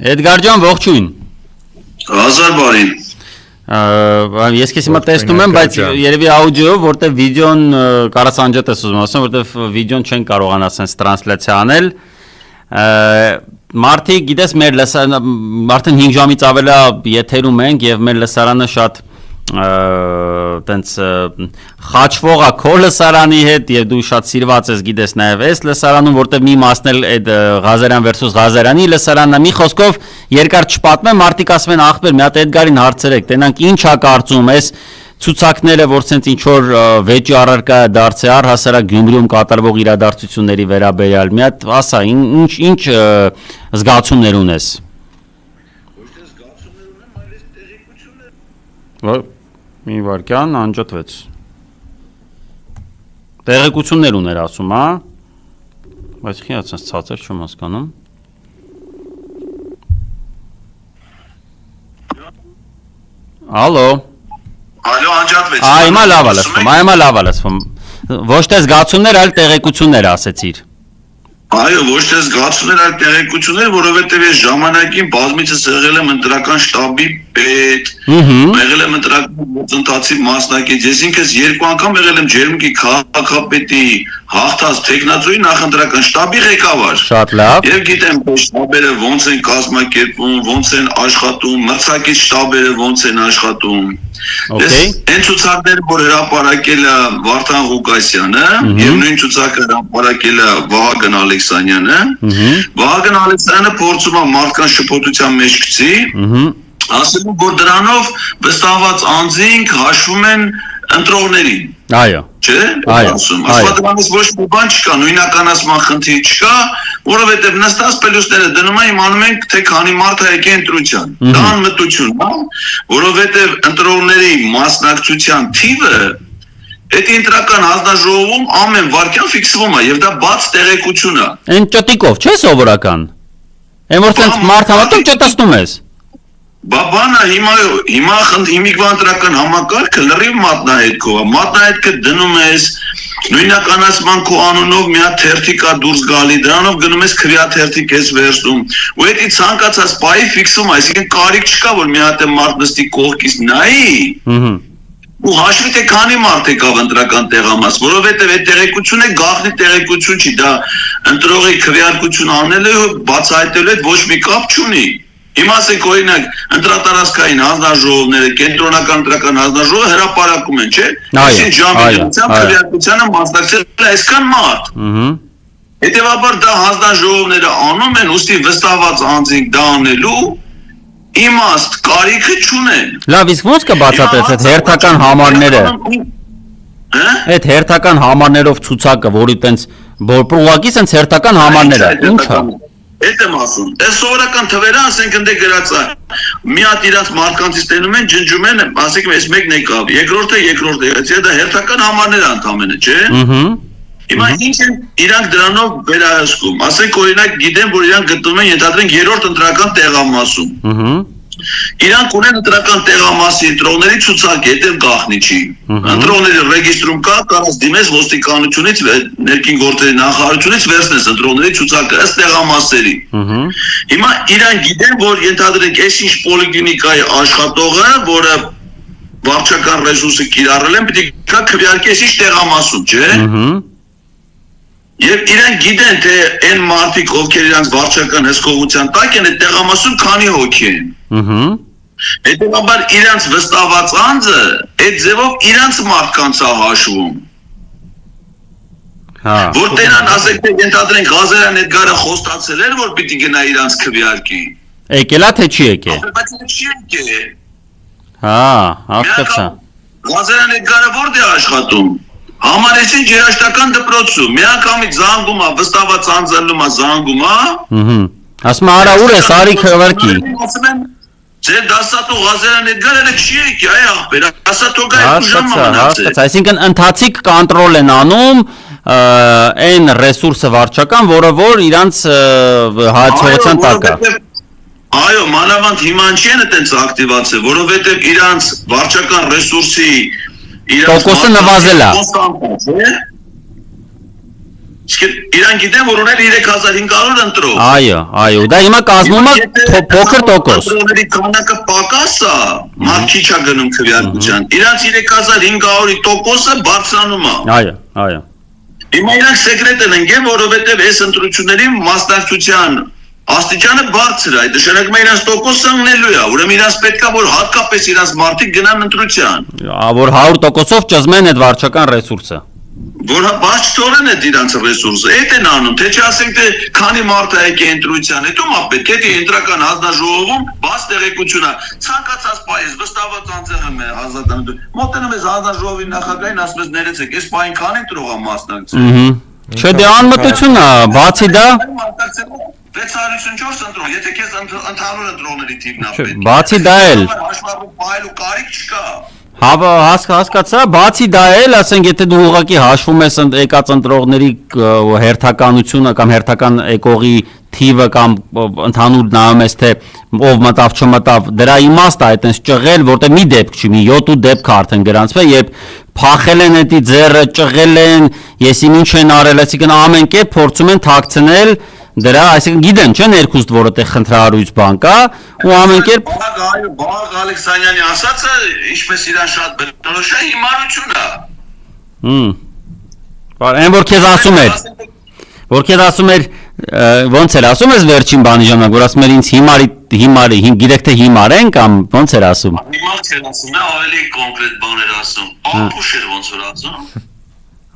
Էդգար ջան, ողջույն։ Հազար բարին։ Ես քեզ հիմա տեսնում եմ, բայց երևի աուդիոյով, որտեղ վիդեոն կարաս անջատ ես ուզում ասեմ, որտեղ վիդեոն չեն կարողանա sense տրանսլյացիա անել։ Մարդիկ, գիտես, մեր արդեն 5 ժամից ավել է եթերում ենք եւ մեր լսարանը շատ տենց խաչվող է քո լսարանի հետ եւ դու շատ սիրված ես, գիտես, նաեւ այս լսարանում, որտեղ մի մասն էլ այդ Ղազարյան versus Ղազարյանի լսարանն է։ Մի խոսքով երկար չպատմեմ, մարդիկ ասում են ախպեր, մի հատ Էդգարին հարցրեք, տենանք ինչ է կարծում այս ցուցակները, որ ցենց ինչ որ վեճի առարկա է դարձել առհասարակ Գյումրիում կատարվող իրադարձությունների վերաբերյալ, մի հատ ասա, ինչ զգացումներ ունես։ Մի վարքյան անջատվեց։ Տեղեկություններ ուներ ասում, հա։ Բայց խիացած ցածր չեմ հասկանում։ Ալո։ Ալո, անջատվեց։ Հիմա լավ է լսվում։ Ոչ թե զգացումներ, այլ տեղեկություններ ասեցիր։ Այո, ոչ թե զգացումներ, այլ տեղեկություններ, որովհետև ես ժամանակին բազմիցս եղել եմ ընտրական շտաբի պետ, եղել եմ ընտրական գործընթացի մասնակից, ես ինքս 2 անգամ եղել եմ Ջերմուկի քաղաքապետի հաղթած տեխնացուի նախընտրական շտաբի ղեկավար։ Շատ լավ։ Եվ գիտեմ, որ շտաբերը ոնց են կազմակերպվում, ոնց են աշխատում, մրցակից շտաբերը ոնց են աշխատում։ Այն ցուցակները, որ հրապարակել է Վարդան Ղուկասյանը, եւ նույն ցուցակը հրապարակել է Վահագն Ալեքսանյանը, Վահագն Ալեքսանյանը փորձում է մարդկանց շփոթության մեջ գցի, ասում որ դրանով վստահված անձինք հաշվում են ընտրողներին։ Այո։ Չէ՞։ Ասում, ասում ոչ մի բան չկա, նույնականացման խնդիր չկա, որովհետև նստած պելուսները դնում են իմանում ենք, թե քանի մարդ է եկել ընտրության։ Դա անմտություն է, որովհետև ընտրողների մասնակցության թիվը այդ ընտրական հանձնաժողովում ամեն վարքյան ֆիքսվում է եւ դա բաց տեղեկություն է։ Այն ճտիկով չէ սովորական։ Այն որ ցենց մարդ հավատում ճտստում ես։ Բաբանը հիմա ընտրական համակարգը լրիվ մատնահետքով է, մատնահետքը դնում ես նույնականացման քո անունով մի հատ թերթիկ է դուրս գալի, դրանով գնում ես քրյաթերթիկ ես վերցնում, ու դա ցանկացած պահի ֆիքսում, այսինքն կարիք չկա որ մի հատ մարդ նստի կողքից նայի, ու հաշվի թե քանի մարդ եկավ ընտրական տեղամաս, որովհետև այդ տեղեկությունը գաղտնի տեղեկություն չի, դա ընտրողի քվեարկություն անելու բացահայտելու հետ ոչ մի կապ չունի։ Հիմա ասենք օրինակ ընտրատարածքային հանձնաժողովները, կենտրոնական ընտրական հանձնաժողովը հրապարակում են, չէ՞։ Այսինքն ժամանակացիան քվեարկությանը մասնակցել է այսքան մարդ։ Հետևաբար դա հանձնաժողովները անում են, ուստի վստահված անձինք դա անելու իմաստ կարիքը չունեն։ Լավ, իսկ ո՞նց կբացատրես այդ հերթական համարները։ Այդ հերթական համարներով ցուցակը, որի տենց ուղղակի sense հերթական համարներ է, ի՞նչ է։ Այդ եմ ասում, այս սովորական թվերը ասենք ընդ գրած է, մի հատ իրաց մարդկանցից տենում են, ջնջում են, ասենք այս մեկն եկավ, երկրորդը, դա հերթական համարներ է ընդամենը, չէ՞։ Հիմա ինչ են իրանք դրանով վերահսկում, ասենք օրինակ գիտեմ, որ իրանք գտնվում են ենթադրենք 3-րդ ընտրական տեղամասում։ Իրանք ունեն ընտրական տեղամասի ընտրողների ցուցակ, հետև գաղտնի չի։ Ընտրողների ռեգիստրում կա, կարաս դիմես ոստիկանությունից, ներքին գործերի նախարարությունից վերցնես ընտրողների ցուցակը ըստ տեղամասերի։ Հիմա իրանք գիտեն, որ ենթադրենք այս ինչ պոլիկլինիկայի աշխատողը, որը վարչական ռեսուրսը կիրառել են, պետք է կա քվեարկի այս ինչ տեղամասում, չէ՞։ Եվ իրանք գիտեն, թե այն մարդիկ, ովքեր իրանք վարչական հսկողության տակ են, այդ տեղամասում քանի հոգի են։ Հետևաբար իրանց վստահված անձը այդ ձևով իրանց մարդկանց է հաշվում։ Որ տենան ասեք, թե ենթադրենք Ղազարյան Էդգարը խոստացել էր, որ պիտի գնա իրանց քվեարկի։ Եկել է, թե չի եկել։ Բայց չի եկել։ Հասկացա։ Ղազարյան Էդգարը որտե է աշխատում։ Համարեցին երաշտական դպրոցում, միանգամից զանգում է, վստահված անձելում է, զանգում է։ Ասում արա ուր ես, արի քվեարկի։ Ձեր դասատու Ղազարյան Էդգարը չի եկի, այ ախպեր, դասատու գայ ուժամ մնացել։ Հասկացա, այսինքն ընթացիկ կոնտրոլ են անում այն ռեսուրսը վարչական, որը որ իրանց հայացողության տակ է։ Այո, մանավանդ հիմա ինչի են այտենց ակտիվացել, որովհետև իրանց վարչական ռեսուրսի տոկոսը նվազել է։ Իրանք գիտեն, որ ուներ 3500 ընտրող։ Այո, դա հիմա կազմում է փոքր տոկոս։ Ընտրողների քանակը պակաս է, մարդ քիչ է գնում քվեարկության։ Իրանք 3500-ի տոկոսը բարձրանում է։ Այո։ Հիմա իրանք սեկրետ են ընկել, որովհետև այս ընտրությունների մասնակցության աստիճանը բարձր է, այդ նշանակում է իրանք տոկոսը ընկնելու է, ուրեմն իրանք պետք է որ հատկապես իրանք մարդիկ գնան ընտրության։ Որ 100%-ով ճզմեն այդ վարչական ռեսուրսը։ Որ բաց չթողեն այդ իրանց ռեսուրսը, այդ են անում, թե չասենք թե քանի մարդ է եկել ընտրության, հետո մա պետք է ընտրական հանձնաժողովում բաց տեղեկություն է, ցանկացած պայես վստահված անձեղը մեր ազատանալու։ Մոտենում ես հանձնաժողովի նախագահին, ասում ես ներեցեք, այս պայն քանի ընտրող է մասնակցել։ Չէ, դե անմտություն է, բացի դա 654 ընտրող, եթե քեզ ընդհանուր ընտրողների թիվն է պետք։ Բացի դա էլ հաշվառում պահելու կարիք չկա։ Հասկացա, բացի դա էլ, ասենք, եթե դու ուղղակի հաշվում ես եկած ընտրողների հերթականությունը կամ հերթական եկողի թիվը կամ ընդհանուր նայում ես թե ով մտավ չմտավ, դրա իմաստը այտենց ճղել, որտեղ մի դեպք չի, մի 7 դեպք արդեն գրանցվել, երբ փախել են էդի ձեռը, ճղել են, եսի ինչ են արել, այսինքն ամեն կերպ փորձում են թաքցնել դրա, այսինքն գիտեն, չէ՞, ներքուստ որը տեղ խնդրահարույց բան կա, ու ամեն կերպ Բաղ Ալեքսանյանի ասածը, ինչպես իրան շատ բնորոշ է, հիմարություն է։ Այն որ քեզ ասում էր, ոնց էր ասում ես վերջին բանի ժամանակ, որ ասում էր ինձ հիմարի, գիտեք թե հիմար են կամ ոնց էր ասում։ Հիմար չէր ասում, ավելի կոնկրետ բան էր ասում, ապուշ էր ոնց որ ասում։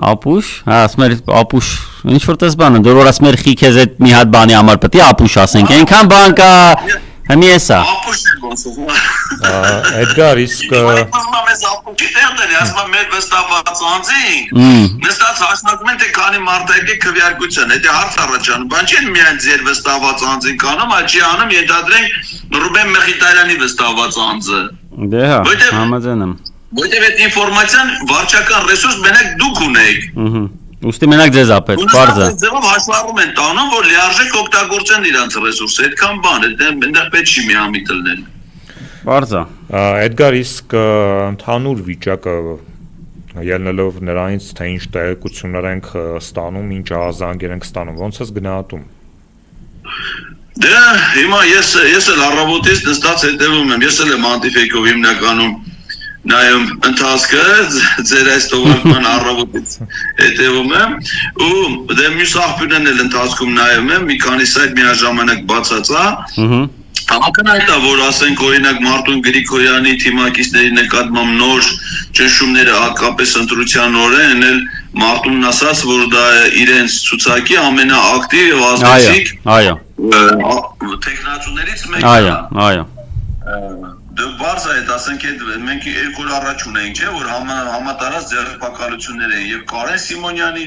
Ապուշ, ասում էր ապուշ, ինչ որ տես բանը, դու որ ասում էր խի քեզ այդ մի հատ բանի համար պետք է ապուշ ասենք, այնքան բան կա, հմի էսա։ Ապուշ էր ոնց որ։ Էդգար, իսկ Մեզ ապուշի տեղն է, ասում մեր վստահված անձին, նստած հաշնածում են թե քանի մարդ եկել քվեարկության, դա հարց առաջանում, բան չի միայն ձեր վստահված անձին կանում, այլ չի անում ենթադրենք Ռուբեն Մեխիտարյանի վստահված անձը։ Դե հա, համաձայն եմ։ Որտեւ այդ ինֆորմացիան վարչական ռեսուրս մենակ դուք ունեք։ Ուստի մենակ ձեզ ապետ, բարձր։ Ձեւով հաշվառում են տանում, որ լիարժեք օգտագործեն իրանց ռեսուրսը, այդքան բան, այնտեղ պետք չի միամիտ լինել։ Բարձր։ Էդգար, իսկ ընդհանուր վիճակը ելնելով նրանից, թե ինչ տեղեկություններ ենք ստանում, ինչ ահազանգեր ենք ստանում, ոնց ես գնահատում։ Դե հիմա ես էլ առավոտից նստած հետևում եմ, ես էլ եմ անտիֆեյքով հիմնականում նայում ընթացքը, ձեր այս թողարկման առավոտից հետևում եմ, ու դե մյուս աղբյուրներն էլ ընթացքում նայում եմ, մի քանի սայթ միաժամանակ բացածա, Համակնայտ է, որ ասենք օրինակ Մարտուն Գրիգորյանի թիմակիցների նկատմամբ նոր ճնշումները հատկապես ընտրության օրեն էլ Մարտունն ասաց, որ դա իրենց ցուցակի ամենաակտիվ եւ ազդեցիկ տեխնացուներից մեկն է։ Այո։ Դե բարձր է, ասենք մենք երկու օր առաջ ունենք, չէ, որ համատարած ձեռնարկություններ են եւ Կարեն Սիմոնյանի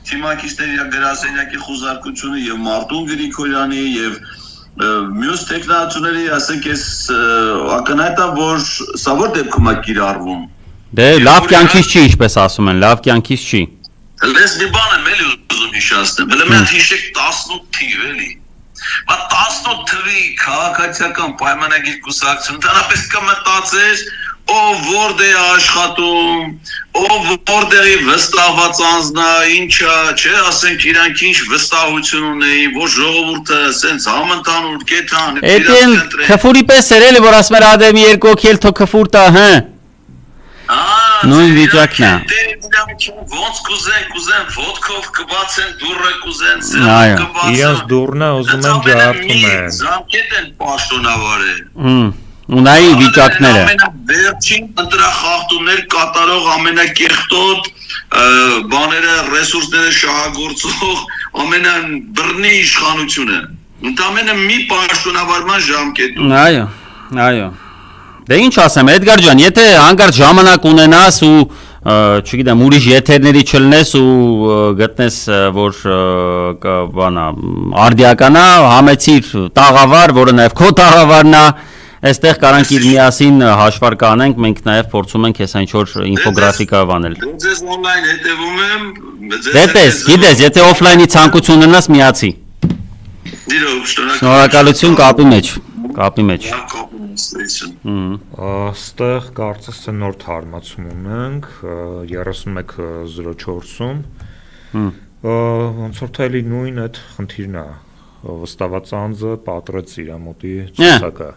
թիմակիցների գրասենյակի խոզարկությունը եւ Մարտուն Գրիգորյանի եւ մյուս տեխնացուների, ասենք ես ակնհայտ է, որ սա որ դեպքում է կիրառվում։ Դե լավ կյանքից չի, ինչպես ասում են, լավ կյանքից չի։ Լես մի բան եմ էլի ուզում հիշեցնեմ, հələ մի հատ հիշեք 18 թիվ էլի։ Բա 18 թվի քաղաքացիական պայմանագիր կուսակցություն, ընդհանրապես կմտածես, ով որտեղ է աշխատում, ով որտեղի վստահված անձն է, ինչա, չէ, ասենք իրանք ինչ վստահություն ունեին, որ ժողովուրդը սենց համընդհանուր կեթան, Էդին քֆուրի պես էր էլի, որ ասում էր ադեմի երկու հոգի էլ թո քֆուր տա, հա։ Նույն վիճակն է։ Ոնց կուզեն, ոդկով կբացեն, դուրը կուզեն, կբացեն։ Իրենց դուրն է ուզում են ջարդում են։ Զամկետ են պաշտոնավարել։ Ունայի վիճակները։ Վերջին ընտրախախտումներ կատարող ամենակեղտոտ բաները, ռեսուրսները շահագործող ամենաբռնի իշխանությունը։ Ընդամենը մի պաշտոնավարման ժամկետում։ Այո։ Դե ինչ ասեմ, Էդգար ջան, եթե հանկարծ ժամանակ ունենաս ու չգիտեմ, ուրիշ եթերների չլնես ու գտնես, որ բանա արդիականա, համեցիր տաղավար, որը նաև քո տաղավարն է, այստեղ կարանք իր միասին հաշվար կանենք, մենք նաև փորձում ենք հեսա ինչ-որ ինֆոգրաֆիկա վանել։ Ձեզ օնլայն հետևում եմ։ Դե տես, գիտես, եթե օֆլայնի ցանկություն ունենաս, միացի։ Շնորհակալություն կապի մեջ։ Այստեղ կարծես թե նոր թարմացում ունենք 3104-ում ոնց որ թե էլի նույն այդ խնդիրն է վստահված անձը պատրեց իր մոտի Ա, ցուցակը